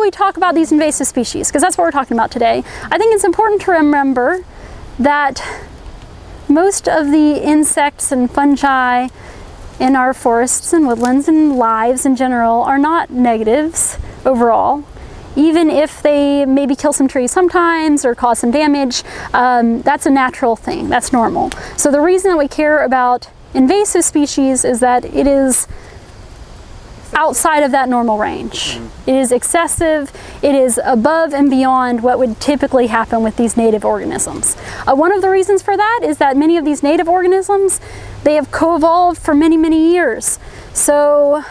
we talk about these invasive species, because that's what we're talking about today, I think it's important to remember that most of the insects and fungi in our forests and woodlands and lives in general are not negatives overall. Even if they maybe kill some trees sometimes or cause some damage, that's a natural thing, that's normal. So the reason that we care about invasive species is that it is outside of that normal range. It is excessive, it is above and beyond what would typically happen with these native organisms. One of the reasons for that is that many of these native organisms, they have co-evolved for many, many years. So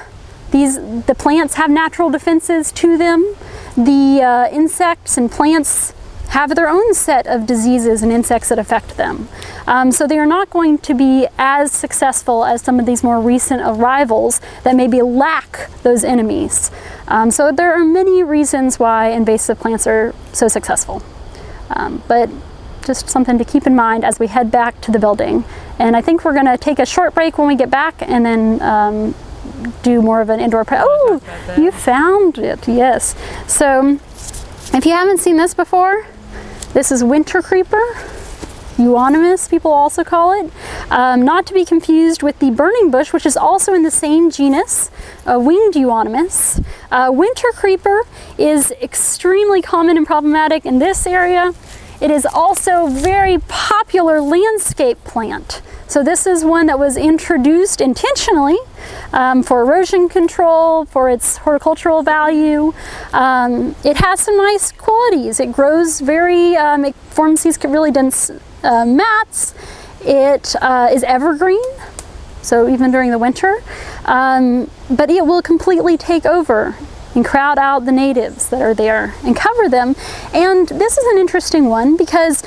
the plants have natural defenses to them. The insects and plants have their own set of diseases and insects that affect them. So they are not going to be as successful as some of these more recent arrivals that maybe lack those enemies. So there are many reasons why invasive plants are so successful. But just something to keep in mind as we head back to the building. And I think we're gonna take a short break when we get back and then do more of an indoor Oh, you found it, yes. So if you haven't seen this before, this is winter creeper, euonymus people also call it, not to be confused with the burning bush, which is also in the same genus, winged euonymus. Winter creeper is extremely common and problematic in this area. It is also a very popular landscape plant. So this is one that was introduced intentionally for erosion control, for its horticultural value. It has some nice qualities. It grows it forms these really dense mats. It is evergreen, so even during the winter. But it will completely take over and crowd out the natives that are there and cover them. And this is an interesting one because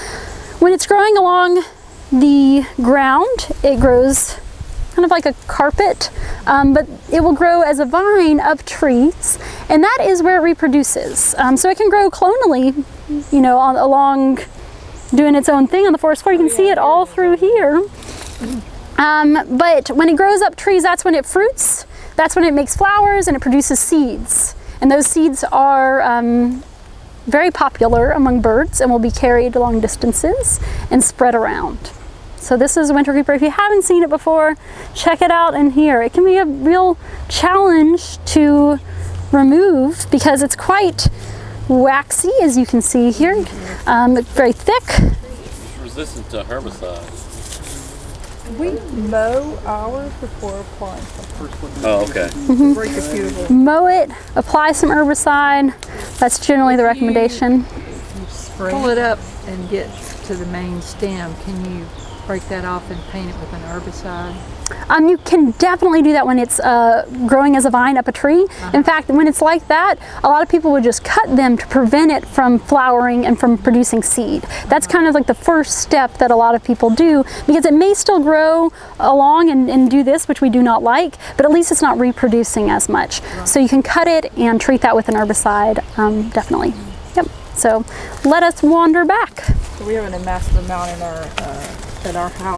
when it's growing along the ground, it grows kind of like a carpet, but it will grow as a vine up trees, and that is where it reproduces. So it can grow clonally, you know, along doing its own thing on the forest floor. You can see it all through here. But when it grows up trees, that's when it fruits, that's when it makes flowers, and it produces seeds. And those seeds are very popular among birds and will be carried long distances and spread around. So this is winter creeper. If you haven't seen it before, check it out in here. It can be a real challenge to remove because it's quite waxy, as you can see here. Very thick. It's resistant to herbicide. We mow ours before applying something. Oh, okay. Break a few of them. Mow it, apply some herbicide. That's generally the recommendation. Pull it up and get to the main stem. Can you break that off and paint it with an herbicide? You can definitely do that when it's growing as a vine up a tree. In fact, when it's like that, a lot of people would just cut them to prevent it from flowering and from producing seed. That's kind of like the first step that a lot of people do, because it may still grow along and do this, which we do not like, but at least it's not reproducing as much. So you can cut it and treat that with an herbicide, definitely. Yep. So let us wander back. So we have an massive amount in our at our house.